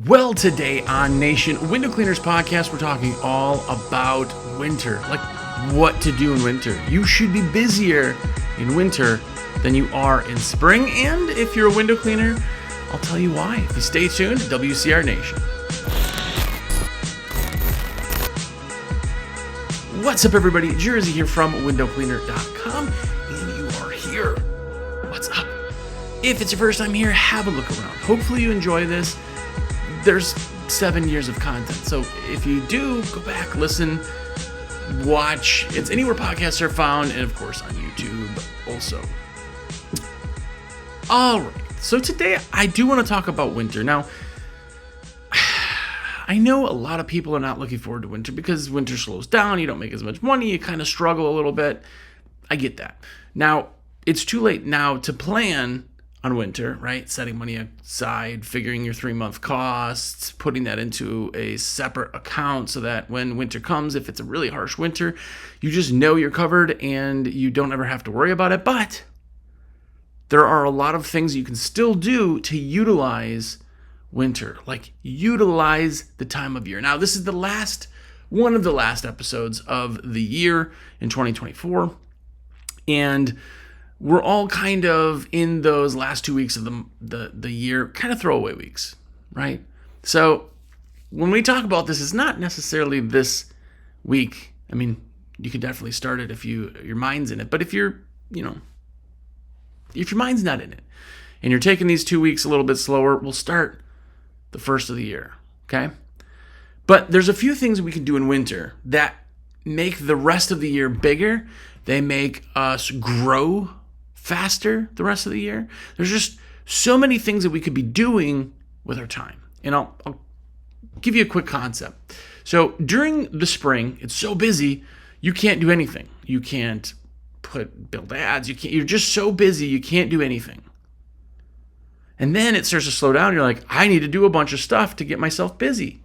Well, today on Nation Window Cleaners Podcast, we're talking all about winter, like what to do in winter. You should be busier in winter than you are in spring, and if you're a window cleaner, I'll tell you why if you stay tuned to WCR Nation. What's up, everybody? Jersey here from windowcleaner.com, and you are here. What's up? If it's your first time here, have a look around. Hopefully you enjoy this. There's 7 years of content, so if you do, go back, listen, watch. It's anywhere podcasts are found, and of course on YouTube also. All right, so today I do want to talk about winter. Now, I know a lot of people are not looking forward to winter because winter slows down, you don't make as much money, you kind of struggle a little bit. I get that. Now, it's too late now to plan on winter, right? Setting money aside, figuring your 3-month costs, putting that into a separate account so that when winter comes, if it's a really harsh winter, you just know you're covered and you don't ever have to worry about it. But there are a lot of things you can still do to utilize winter, like utilize the time of year. Now, this is one of the last episodes of the year in 2024, and we're all kind of in those last 2 weeks of the year, kind of throwaway weeks, right? So when we talk about this, it's not necessarily this week. I mean, you can definitely start it if your mind's in it. But if your mind's not in it and you're taking these 2 weeks a little bit slower, we'll start the first of the year, okay? But there's a few things we can do in winter that make the rest of the year bigger. They make us grow faster the rest of the year. There's just so many things that we could be doing with our time. And I'll give you a quick concept. So during the spring, it's so busy, you can't do anything. You can't build ads. You're just so busy, you can't do anything. And then it starts to slow down. You're like, I need to do a bunch of stuff to get myself busy.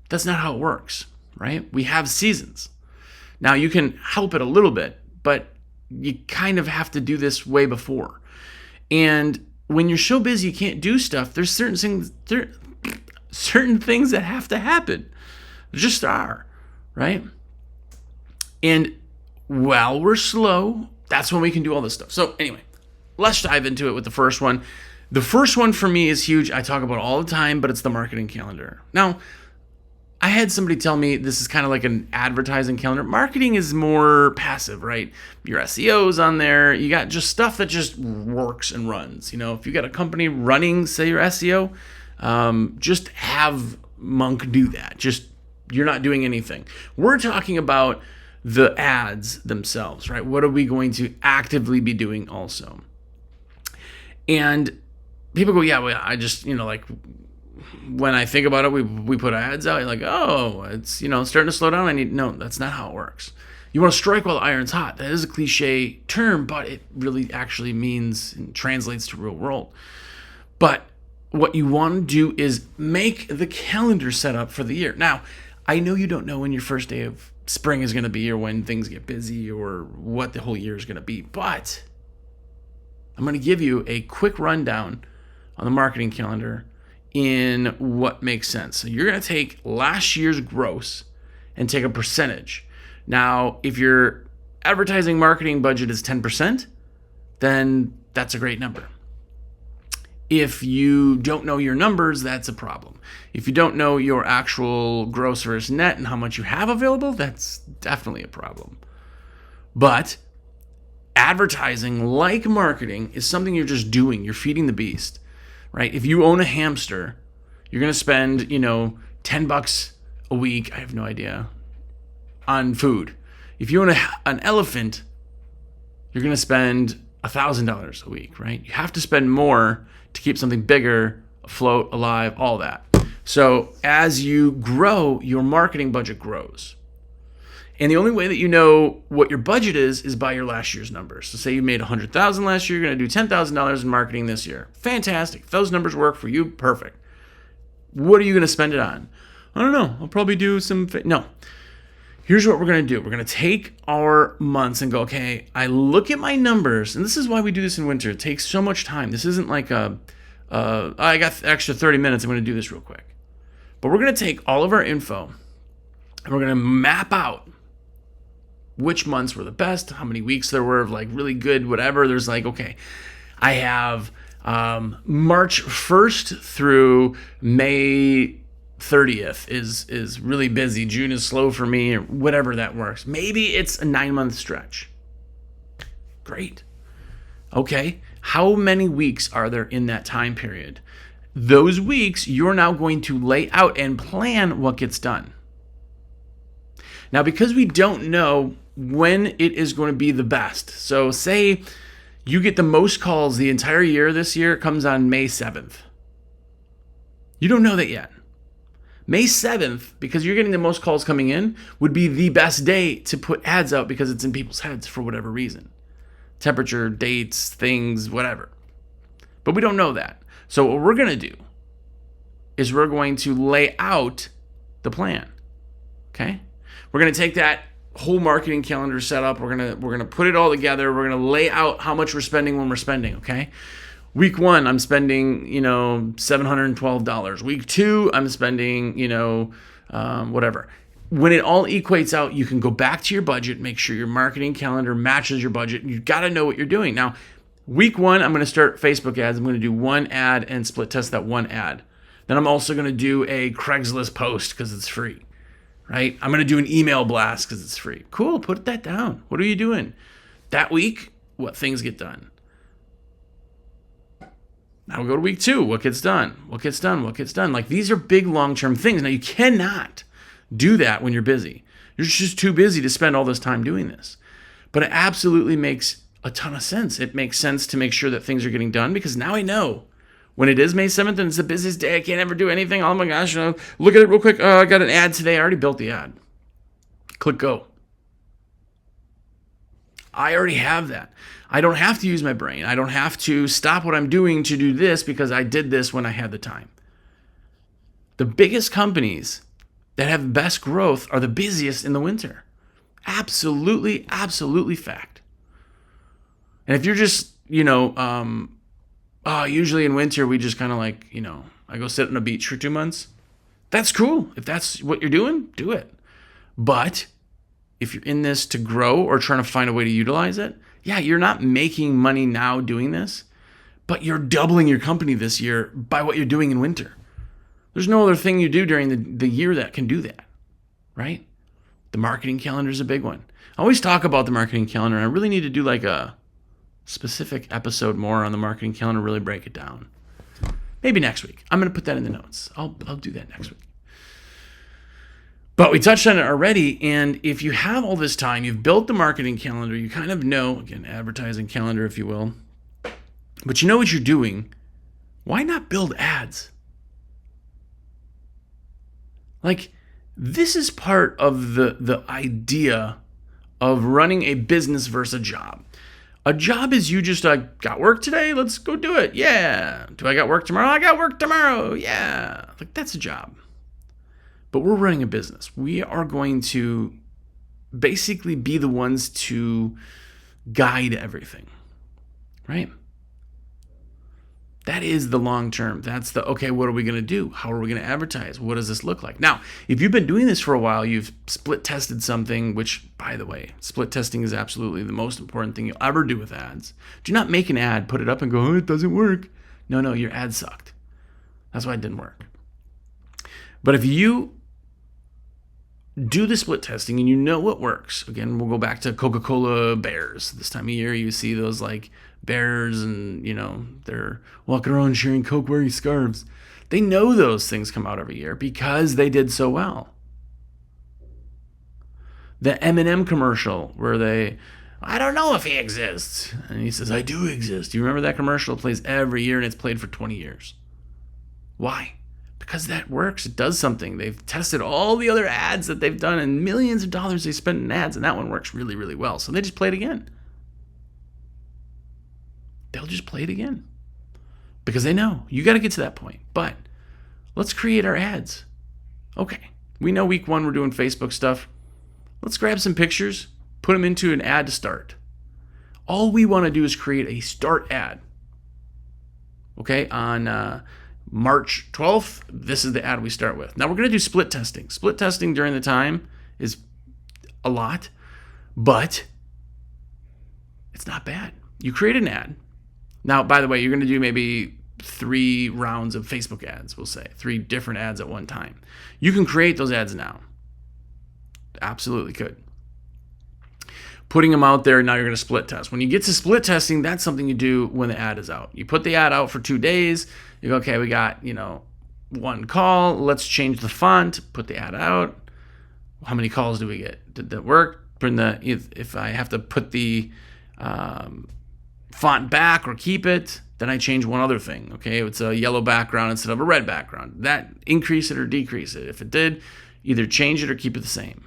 That's not how it works, right? We have seasons. Now you can help it a little bit, but you kind of have to do this way before. And when you're so busy you can't do stuff, there's certain things that have to happen. There just are, right? And while we're slow, that's when we can do all this stuff. So anyway, let's dive into it with the first one. The first one for me is huge. I talk about it all the time, but it's the marketing calendar. Now, I had somebody tell me this is kind of like an advertising calendar. Marketing is more passive, right? Your SEO's on there. You got just stuff that just works and runs. You know, if you got a company running, say, your SEO, just have Monk do that. Just, you're not doing anything. We're talking about the ads themselves, right? What are we going to actively be doing also? And people go, yeah, well, I just, when I think about it, we put ads out. You're like, oh, it's, starting to slow down. No, that's not how it works. You want to strike while the iron's hot. That is a cliche term, but it really actually means and translates to real world. But what you want to do is make the calendar set up for the year. Now, I know you don't know when your first day of spring is going to be or when things get busy or what the whole year is going to be, but I'm going to give you a quick rundown on the marketing calendar in what makes sense. So you're going to take last year's gross and take a percentage. Now, if your advertising marketing budget is 10%, then that's a great number. If you don't know your numbers, that's a problem. If you don't know your actual gross versus net and how much you have available, that's definitely a problem. But advertising, like marketing, is something you're just doing. You're feeding the beast, right? If you own a hamster, you're going to spend, $10 a week, I have no idea, on food. If you own an elephant, you're going to spend $1,000 a week, right? You have to spend more to keep something bigger, afloat, alive, all that. So as you grow, your marketing budget grows. And the only way that you know what your budget is by your last year's numbers. So say you made $100,000 last year, you're going to do $10,000 in marketing this year. Fantastic. If those numbers work for you, perfect. What are you going to spend it on? I don't know. I'll probably do some... No. Here's what we're going to do. We're going to take our months and go, okay, I look at my numbers, and this is why we do this in winter. It takes so much time. This isn't like a I got extra 30 minutes. I'm going to do this real quick. But we're going to take all of our info and we're going to map out which months were the best, how many weeks there were of like really good, whatever. There's like, okay, I have March 1st through May 30th is really busy. June is slow for me, or whatever that works. Maybe it's a 9-month stretch. Great. Okay, how many weeks are there in that time period? Those weeks, you're now going to lay out and plan what gets done. Now, because we don't know when it is going to be the best, so say you get the most calls the entire year this year, it comes on May 7th. You don't know that yet. May 7th, because you're getting the most calls coming in, would be the best day to put ads out because it's in people's heads for whatever reason. Temperature, dates, things, whatever. But we don't know that. So what we're going to do is we're going to lay out the plan. Okay? We're going to take that whole marketing calendar setup. We're going to put it all together. We're going to lay out how much we're spending when we're spending, okay? Week 1, I'm spending, $712. Week 2, I'm spending, whatever. When it all equates out, you can go back to your budget, make sure your marketing calendar matches your budget. You've got to know what you're doing. Now, week 1, I'm going to start Facebook ads. I'm going to do one ad and split test that one ad. Then I'm also going to do a Craigslist post because it's free, right? I'm going to do an email blast because it's free. Cool, put that down. What are you doing? That week, what things get done? Now we'll go to week 2. What gets done? What gets done? What gets done? Like, these are big long-term things. Now, you cannot do that when you're busy. You're just too busy to spend all this time doing this. But it absolutely makes a ton of sense. It makes sense to make sure that things are getting done because now I know when it is May 7th and it's the busiest day, I can't ever do anything. Oh my gosh, look at it real quick. I got an ad today. I already built the ad. Click go. I already have that. I don't have to use my brain. I don't have to stop what I'm doing to do this because I did this when I had the time. The biggest companies that have best growth are the busiest in the winter. Absolutely, absolutely fact. And if you're just, usually in winter, we just kind of like, I go sit on a beach for 2 months. That's cool. If that's what you're doing, do it. But if you're in this to grow or trying to find a way to utilize it, yeah, you're not making money now doing this, but you're doubling your company this year by what you're doing in winter. There's no other thing you do during the year that can do that, right? The marketing calendar is a big one. I always talk about the marketing calendar. I really need to do like a specific episode more on the marketing calendar, really break it down. Maybe next week. I'm going to put that in the notes. I'll do that next week. But we touched on it already, and if you have all this time, you've built the marketing calendar, you kind of know, again, advertising calendar, if you will, but you know what you're doing, why not build ads? Like, this is part of the idea of running a business versus a job. A job is you just got work today, let's go do it. Yeah. Do I got work tomorrow? I got work tomorrow. Yeah. Like, that's a job. But we're running a business. We are going to basically be the ones to guide everything, right? That is the long term. That's the, okay, what are we going to do? How are we going to advertise? What does this look like? Now, if you've been doing this for a while, you've split tested something, which, by the way, split testing is absolutely the most important thing you'll ever do with ads. Do not make an ad, put it up and go, oh, it doesn't work. No, your ad sucked. That's why it didn't work. But if you do the split testing and you know what works, again, we'll go back to Coca-Cola bears. This time of year, you see those like bears and, they're walking around sharing Coke wearing scarves. They know those things come out every year because they did so well. The M&M commercial where I don't know if he exists. And he says, I do exist. You remember that commercial? It plays every year and it's played for 20 years. Why? Because that works. It does something. They've tested all the other ads that they've done and millions of dollars they spent in ads, and that one works really, really well. So they just play it again. They'll just play it again because they know you got to get to that point. But let's create our ads. Okay, we know week 1 we're doing Facebook stuff. Let's grab some pictures, put them into an ad to start. All we want to do is create a start ad. Okay, on March 12th, this is the ad we start with. Now we're going to do split testing. Split testing during the time is a lot, but it's not bad. You create an ad. Now, by the way, you're going to do maybe 3 rounds of Facebook ads, we'll say, 3 different ads at one time. You can create those ads now. Absolutely could. Putting them out there, now you're going to split test. When you get to split testing, that's something you do when the ad is out. You put the ad out for 2 days. You go, okay, we got, 1 call. Let's change the font. Put the ad out. How many calls do we get? Did that work? If I have to put the font back or keep it, then I change one other thing. Okay, it's a yellow background instead of a red background. That increase it or decrease it. If it did, either change it or keep it the same.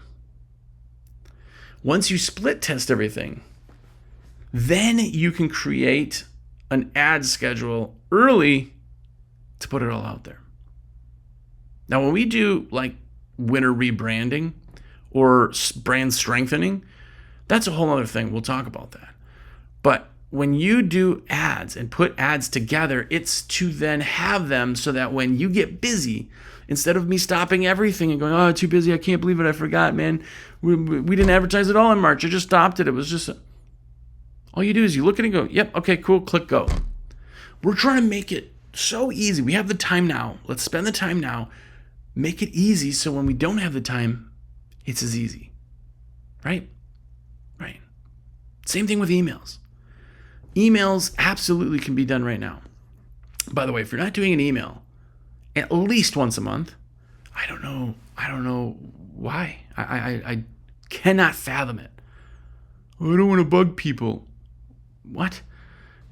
Once you split test everything, then you can create an ad schedule early to put it all out there. Now, when we do like winter rebranding or brand strengthening, that's a whole other thing. We'll talk about that. But when you do ads and put ads together, it's to then have them so that when you get busy, instead of me stopping everything and going, oh, too busy, I can't believe it, I forgot, man. We didn't advertise at all in March. I just stopped it. It was just, all you do is you look at it and go, yep, okay, cool, click go. We're trying to make it so easy. We have the time now. Let's spend the time now. Make it easy so when we don't have the time, it's as easy. Right? Right. Same thing with emails. Emails absolutely can be done right now. By the way, if you're not doing an email at least once a month, I don't know why. I cannot fathom it. I don't want to bug people. What?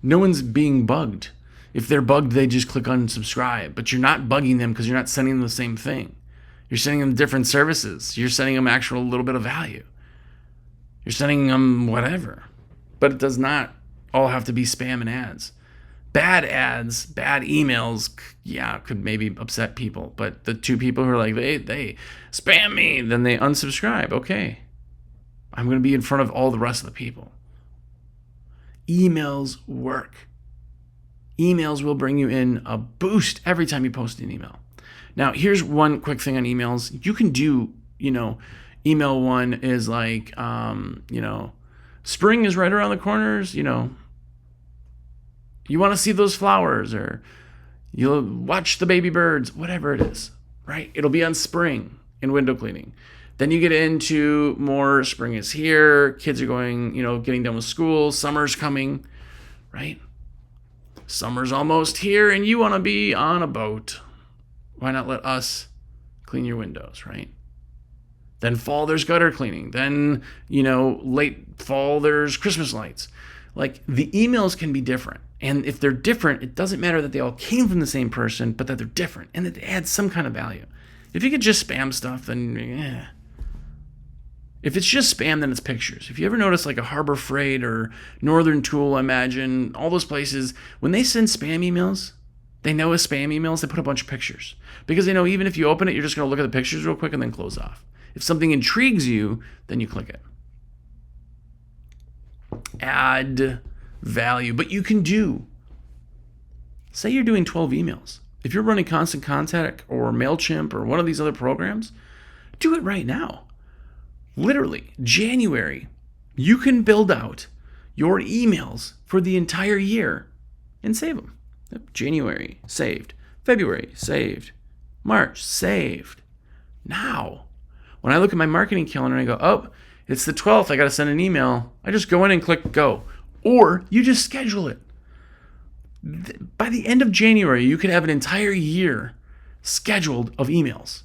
No one's being bugged. If they're bugged, they just click unsubscribe. But you're not bugging them because you're not sending them the same thing. You're sending them different services. You're sending them actual little bit of value. You're sending them whatever. But it does not all have to be spam and ads. Bad ads, bad emails, yeah, could maybe upset people. But the 2 people who are like, they spam me, then they unsubscribe. Okay. I'm going to be in front of all the rest of the people. Emails work. Emails will bring you in a boost every time you post an email. Now, here's one quick thing on emails. You can do, email one is like, spring is right around the corners, you want to see those flowers, or you'll watch the baby birds, whatever it is, right? It'll be on spring in window cleaning. Then you get into more spring is here, kids are going, getting done with school, summer's coming, right? Summer's almost here and you want to be on a boat. Why not let us clean your windows, right? Then fall, there's gutter cleaning. Then, late fall, there's Christmas lights. Like, the emails can be different. And if they're different, it doesn't matter that they all came from the same person, but that they're different and that it adds some kind of value. If you could just spam stuff, then If it's just spam, then it's pictures. If you ever notice like a Harbor Freight or Northern Tool, Imagine, all those places, when they send spam emails, they know as spam emails, they put a bunch of pictures. Because they know even if you open it, you're just going to look at the pictures real quick and then close off. If something intrigues you, then you click it. Add value. But you can say you're doing 12 emails. If you're running Constant Contact or MailChimp or one of these other programs, do it right now. Literally, January, you can build out your emails for the entire year and save them. January, saved. February, saved. March, saved. Now, when I look at my marketing calendar and I go, oh, it's the 12th, I got to send an email, I just go in and click go. Or you just schedule it. By the end of January, you could have an entire year scheduled of emails.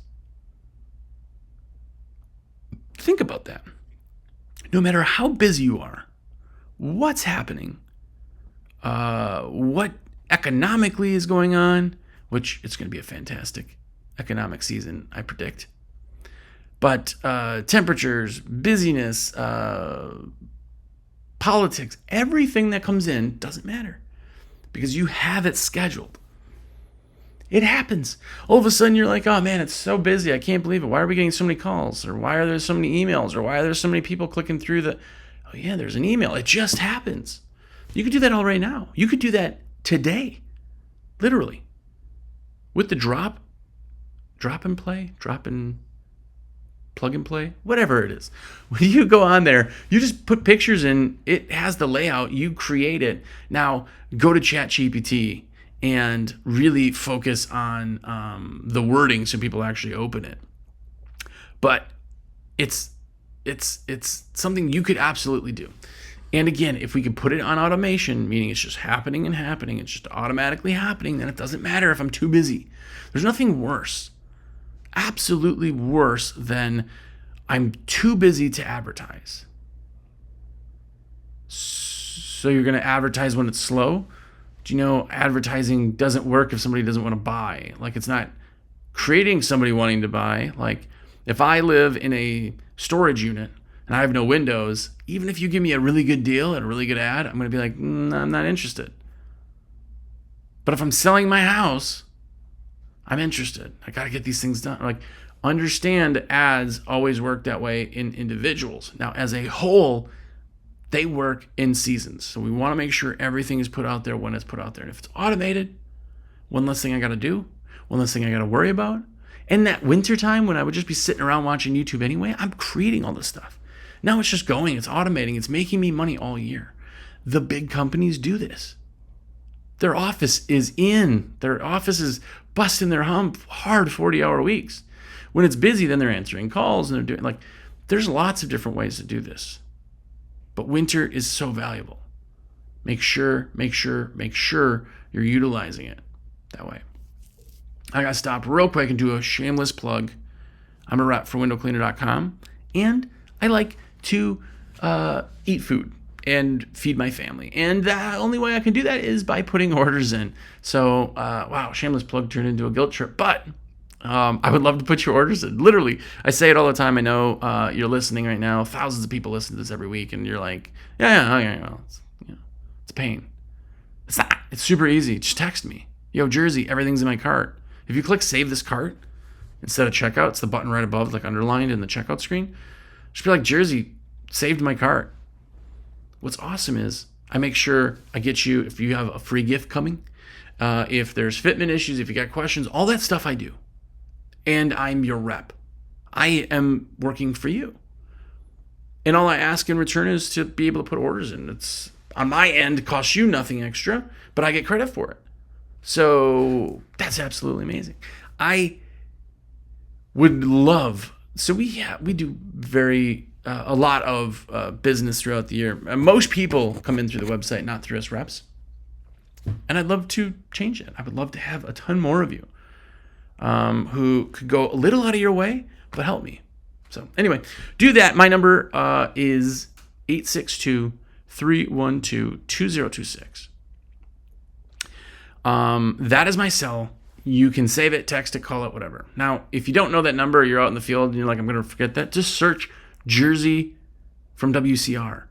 Think about that. No matter how busy you are, what's happening, what economically is going on, which it's going to be a fantastic economic season, I predict. But temperatures, busyness, politics, everything that comes in doesn't matter because you have it scheduled. It happens. All of a sudden you're like, oh man, it's so busy. I can't believe it. Why are we getting so many calls? Or why are there so many emails? Or why are there so many people clicking through oh yeah, there's an email. It just happens. You could do that all right now. You could do that today. Literally. With the drop and plug and play, whatever it is. When you go on there, you just put pictures in, it has the layout, you create it. Now go to ChatGPT and really focus on the wording so people actually open it. But it's something you could absolutely do. And again, if we could put it on automation, meaning it's just happening and happening, it's just automatically happening, then it doesn't matter if I'm too busy. There's nothing worse, absolutely worse than I'm too busy to advertise. So you're going to advertise when it's slow? Do you know advertising doesn't work if somebody doesn't want to buy? Like, it's not creating somebody wanting to buy. Like, if I live in a storage unit and I have no windows, even if you give me a really good deal and a really good ad, I'm going to be like, I'm not interested. But if I'm selling my house, I'm interested. I got to get these things done. Like, understand ads always work that way in individuals. Now, as a whole, they work in seasons. So we want to make sure everything is put out there when it's put out there. And if it's automated, one less thing I got to do, one less thing I got to worry about. In that winter time when I would just be sitting around watching YouTube anyway, I'm creating all this stuff. Now it's just going, it's automating, it's making me money all year. The big companies do this. Their office is busting their hump hard 40-hour weeks. When it's busy, then they're answering calls and they're doing, there's lots of different ways to do this. But winter is so valuable. Make sure you're utilizing it that way. I got to stop real quick and do a shameless plug. I'm a rep for windowcleaner.com, and I like to eat food and feed my family. And the only way I can do that is by putting orders in. So, wow, shameless plug turned into a guilt trip. But I would love to put your orders in. Literally, I say it all the time. I know you're listening right now. Thousands of people listen to this every week, and you're like, yeah, it's a pain. It's not. It's super easy. Just text me. Yo, Jersey, everything's in my cart. If you click save this cart instead of checkout, it's the button right above, like underlined in the checkout screen. Just be like, Jersey, saved my cart. What's awesome is I make sure I get you, if you have a free gift coming, if there's fitment issues, if you got questions, all that stuff I do. And I'm your rep. I am working for you. And all I ask in return is to be able to put orders in. It's on my end, it costs you nothing extra, but I get credit for it. So that's absolutely amazing. I would love, so we do a lot of business throughout the year. Most people come in through the website, not through us reps. And I'd love to change it. I would love to have a ton more of you who could go a little out of your way, but help me. So anyway, do that. My number is 862-312-2026. That is my cell. You can save it, text it, call it, whatever. Now, if you don't know that number, you're out in the field and you're like, I'm going to forget that, just search Jersey from WCR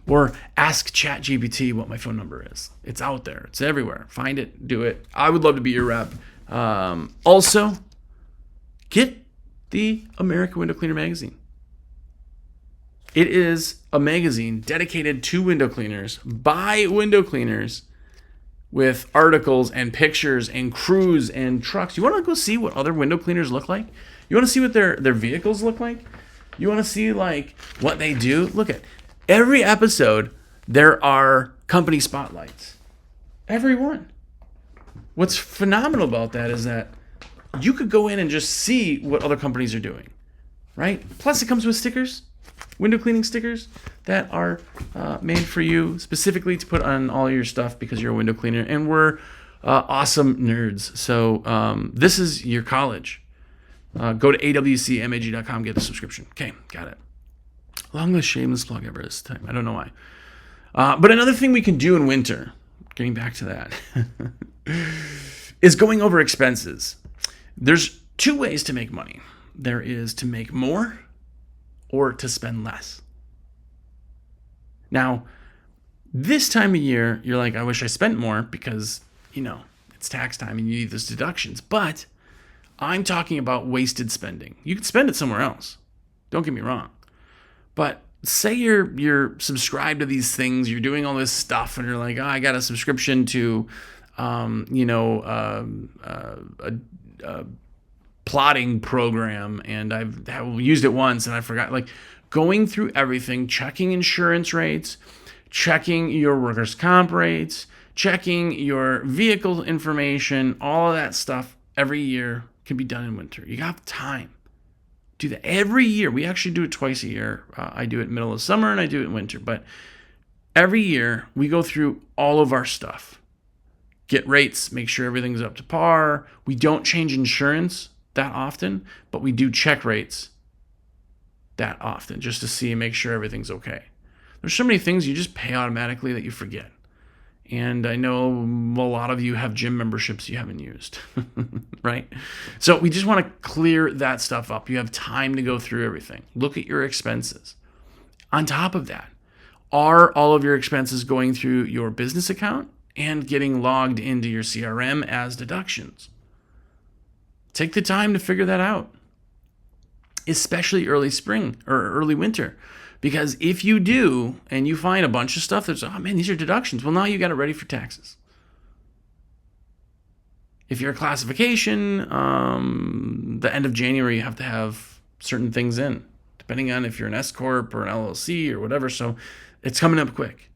or ask ChatGPT what my phone number is. It's out there. It's everywhere. Find it, do it. I would love to be your rep. Also, get the American Window Cleaner magazine. It is a magazine dedicated to window cleaners by window cleaners, with articles and pictures and crews and trucks. You want to go see what other window cleaners look like? You want to see what their vehicles look like? You want to see like what they do? Look at every episode. There are company spotlights. Every one. What's phenomenal about that is that you could go in and just see what other companies are doing, right? Plus it comes with stickers, window cleaning stickers that are made for you specifically to put on all your stuff because you're a window cleaner, and we're awesome nerds. So this is your college. Go to awcmag.com, get the subscription. Okay, got it. Longest shameless plug ever this time. I don't know why. But another thing we can do in winter, getting back to that, is going over expenses. There's two ways to make money. There is to make more or to spend less. Now, this time of year, you're like, I wish I spent more because, it's tax time and you need those deductions. But I'm talking about wasted spending. You can spend it somewhere else. Don't get me wrong. But say you're subscribed to these things, you're doing all this stuff, and you're like, I got a subscription to a plotting program, and I've used it once and I forgot. Like going through everything, checking insurance rates, checking your workers' comp rates, checking your vehicle information, all of that stuff every year can be done in winter. You got time. Do that every year. We actually do it twice a year. I do it middle of summer and I do it in winter. But every year we go through all of our stuff. Get rates, make sure everything's up to par. We don't change insurance that often, but we do check rates that often just to see and make sure everything's okay. There's so many things you just pay automatically that you forget. And I know a lot of you have gym memberships you haven't used, right? So we just want to clear that stuff up. You have time to go through everything. Look at your expenses. On top of that, are all of your expenses going through your business account and getting logged into your CRM as deductions? Take the time to figure that out, especially early spring or early winter. Because if you do, and you find a bunch of stuff that's, oh man, these are deductions, well, now you got it ready for taxes. If you're a classification, the end of January, you have to have certain things in, depending on if you're an S Corp or an LLC or whatever. So it's coming up quick.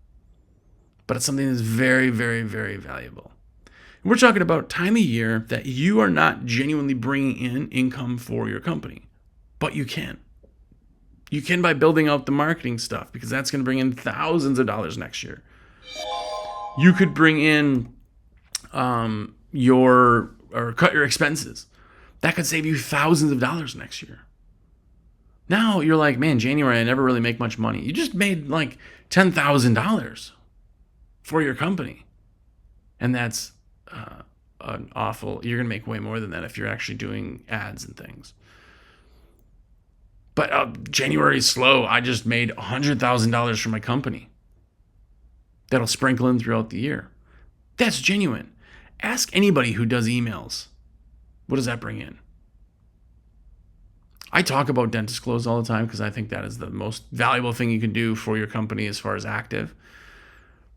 But it's something that's very, very, very valuable. And we're talking about time of year that you are not genuinely bringing in income for your company, but you can. You can by building out the marketing stuff, because that's going to bring in thousands of dollars next year. You could bring in cut your expenses. That could save you thousands of dollars next year. Now you're like, man, January, I never really make much money. You just made like $10,000 for your company. And that's an awful, you're going to make way more than that if you're actually doing ads and things. But January is slow. I just made $100,000 for my company. That'll sprinkle in throughout the year. That's genuine. Ask anybody who does emails. What does that bring in? I talk about dentist close all the time because I think that is the most valuable thing you can do for your company as far as active.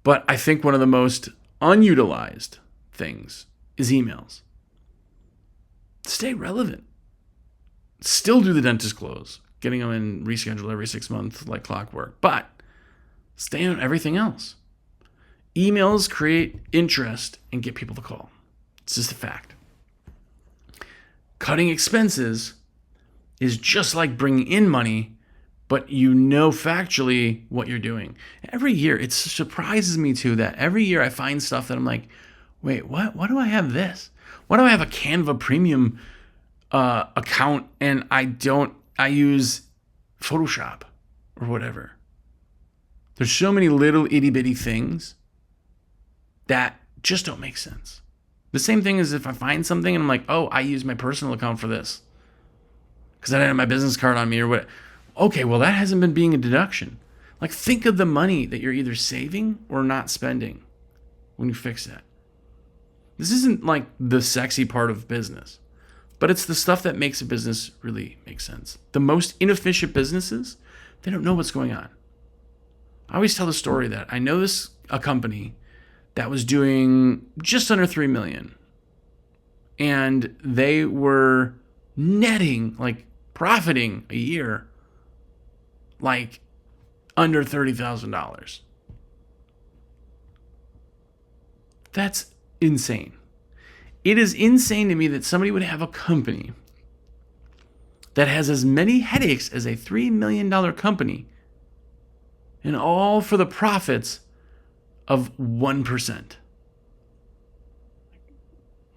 But I think one of the most unutilized things is emails. Stay relevant. Still do the dentist close, getting them in rescheduled every 6 months like clockwork, but stay on everything else. Emails create interest and get people to call. It's just a fact. Cutting expenses is just like bringing in money, but you know factually what you're doing. Every year, it surprises me too that every year I find stuff that I'm like, wait, what? Why do I have this? Why do I have a Canva premium account and I use Photoshop or whatever? There's so many little itty bitty things that just don't make sense. The same thing as if I find something and I'm like, oh, I use my personal account for this because I didn't have my business card on me or what. Okay, well, that hasn't been being a deduction. Like, think of the money that you're either saving or not spending when you fix that. This isn't like the sexy part of business, but it's the stuff that makes a business really make sense. The most inefficient businesses, they don't know what's going on. I always tell the story that I know a company that was doing just under $3 million, and they were netting, like profiting a year, like under $30,000. That's insane. It is insane to me that somebody would have a company that has as many headaches as a $3 million company, and all for the profits of 1%.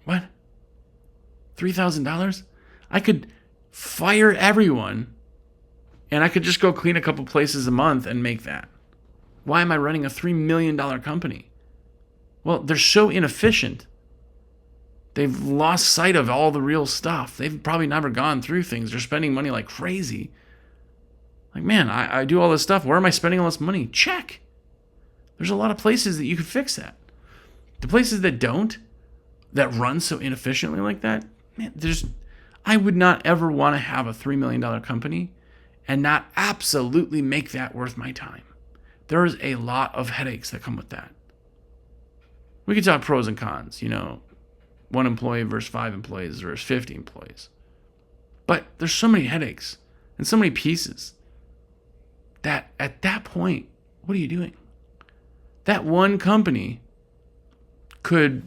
What? $3,000? I could fire everyone and I could just go clean a couple places a month and make that. Why am I running a $3 million company? Well, they're so inefficient. They've lost sight of all the real stuff. They've probably never gone through things. They're spending money like crazy. Like, man, I do all this stuff. Where am I spending all this money? Check. There's a lot of places that you could fix that. The places that don't, that run so inefficiently like that, man, I would not ever want to have a $3 million company and not absolutely make that worth my time. There is a lot of headaches that come with that. We could talk pros and cons, 1 employee versus 5 employees versus 50 employees. But there's so many headaches and so many pieces that at that point, what are you doing? That one company could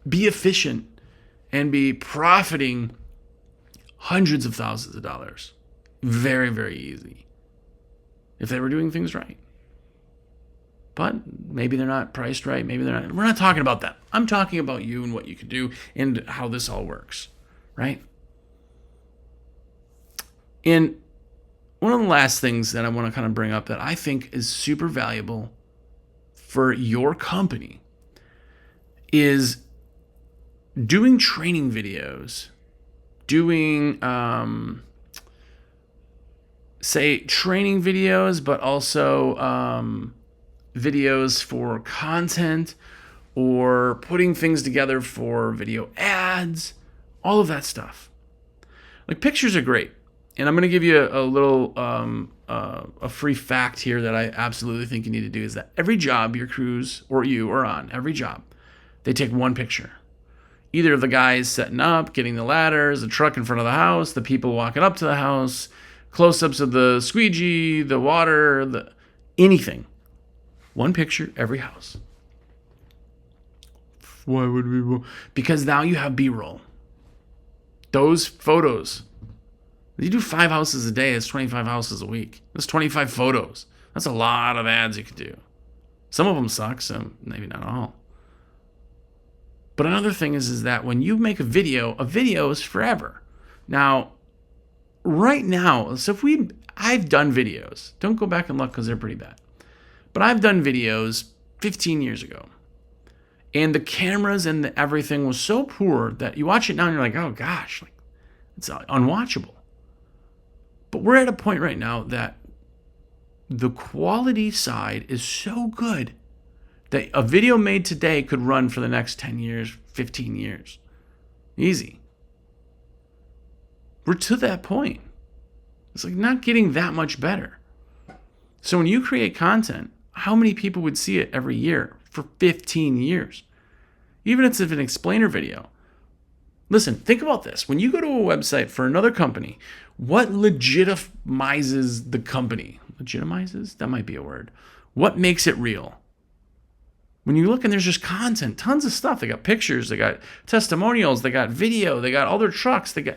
be efficient and be profiting hundreds of thousands of dollars. Very, very easy. If they were doing things right. But maybe they're not priced right. Maybe they're not. We're not talking about that. I'm talking about you and what you can do and how this all works. Right? And one of the last things that I want to kind of bring up that I think is super valuable for your company is doing training videos, doing, training videos, but also videos for content or putting things together for video ads, all of that stuff. Like, pictures are great. And I'm going to give you a little a free fact here that I absolutely think you need to do is that every job your crews or you are on, every job, they take one picture. Either of the guys setting up, getting the ladders, the truck in front of the house, the people walking up to the house, close-ups of the squeegee, the water, anything. One picture, every house. Why would we? Because now you have B-roll. Those photos. You do 5 houses a day, it's 25 houses a week. That's 25 photos. That's a lot of ads you could do. Some of them suck, some maybe not all. But another thing is that when you make a video is forever. Now, right now, so I've done videos. Don't go back and look because they're pretty bad. But I've done videos 15 years ago. And the cameras and everything was so poor that you watch it now and you're like, oh gosh, it's unwatchable. But we're at a point right now that the quality side is so good that a video made today could run for the next 10 years, 15 years. Easy. We're to that point. It's like not getting that much better. So when you create content, how many people would see it every year for 15 years? Even if it's an explainer video. Listen, think about this. When you go to a website for another company, what legitimizes the company? Legitimizes? That might be a word. What makes it real? When you look and there's just content, tons of stuff. They got pictures, they got testimonials, they got video, they got all their trucks. I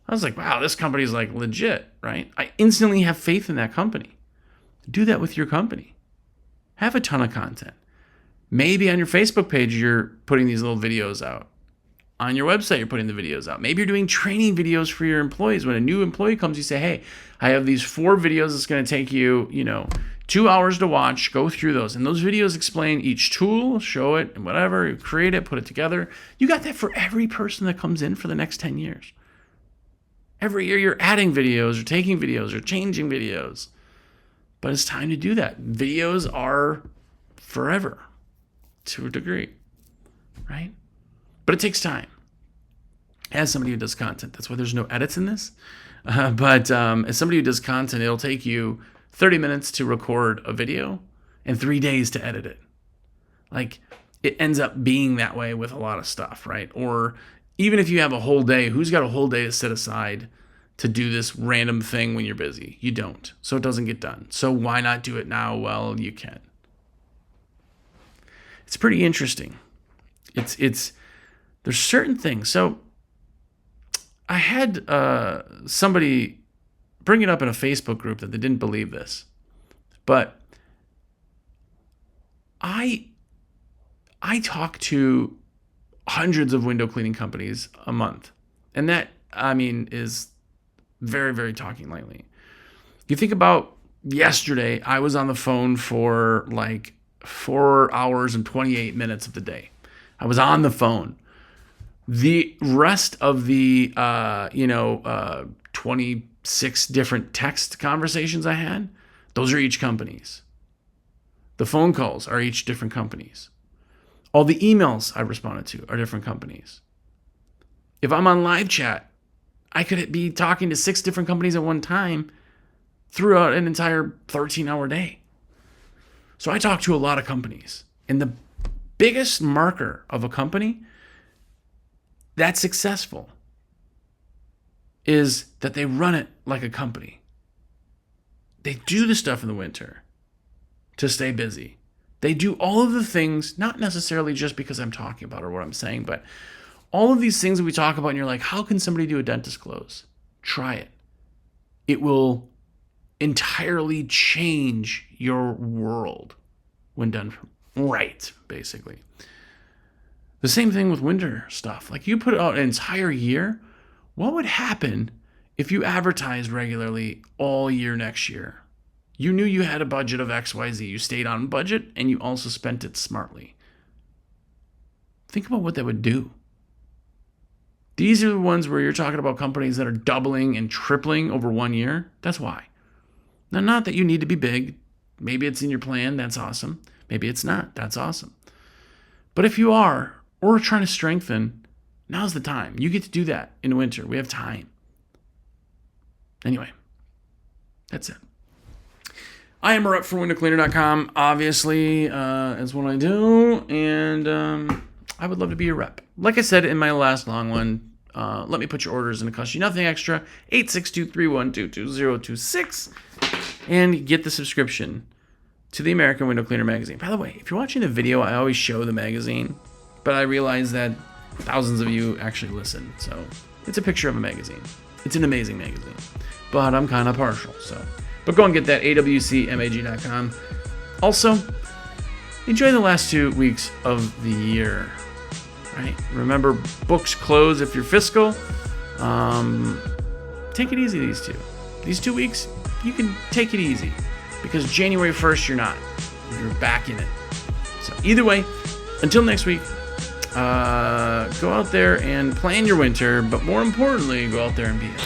was like, wow, this company's like legit, right? I instantly have faith in that company. Do that with your company. Have a ton of content. Maybe on your Facebook page, you're putting these little videos out. On your website, you're putting the videos out. Maybe you're doing training videos for your employees. When a new employee comes, you say, hey, I have these 4 videos. It's going to take you, 2 hours to watch. Go through those. And those videos explain each tool, show it, and whatever. You create it, put it together. You got that for every person that comes in for the next 10 years. Every year you're adding videos or taking videos or changing videos. But it's time to do that. Videos are forever to a degree, right? But it takes time. As somebody who does content, that's why there's no edits in this. But as somebody who does content, it'll take you 30 minutes to record a video and 3 days to edit it. Like, it ends up being that way with a lot of stuff, right? Or even if you have a whole day, who's got a whole day to set aside to do this random thing when you're busy? You don't. So it doesn't get done. So why not do it now? Well, you can. It's pretty interesting. There's certain things. So I had somebody bring it up in a Facebook group that they didn't believe this. But I talk to hundreds of window cleaning companies a month. And that, is very, very talking lightly. You think about yesterday, I was on the phone for like 4 hours and 28 minutes of the day. I was on the phone. The rest of the, 26 different text conversations I had, those are each companies. The phone calls are each different companies. All the emails I responded to are different companies. If I'm on live chat, I could be talking to 6 different companies at one time throughout an entire 13-hour day. So I talk to a lot of companies. And the biggest marker of a company that's successful is that they run it like a company. They do the stuff in the winter to stay busy. They do all of the things, not necessarily just because I'm talking about or what I'm saying, but all of these things that we talk about, and you're like, how can somebody do a dentist close? Try it. It will entirely change your world when done right, basically. The same thing with winter stuff. Like, you put out an entire year, what would happen if you advertised regularly all year next year? You knew you had a budget of XYZ. You stayed on budget and you also spent it smartly. Think about what that would do. These are the ones where you're talking about companies that are doubling and tripling over 1 year. That's why. Now, not that you need to be big. Maybe it's in your plan. That's awesome. Maybe it's not. That's awesome. But if you are, or trying to strengthen, now's the time. You get to do that in winter. We have time. Anyway, that's it. I am a rep for windowcleaner.com, obviously, is what I do, and I would love to be your rep. Like I said in my last long one, let me put your orders in. It costs you nothing extra, 862-312-2026, and get the subscription to the American Window Cleaner magazine. By the way, if you're watching the video, I always show the magazine, but I realize that thousands of you actually listen, so it's a picture of a magazine. It's an amazing magazine, but I'm kind of partial, so... But go and get that, awcmag.com. Also, enjoy the last 2 weeks of the year, right? Remember, books close if you're fiscal. Take it easy these 2 weeks, you can take it easy, because January 1st, you're not. You're back in it. So either way, until next week, go out there and plan your winter, but more importantly, go out there and be it.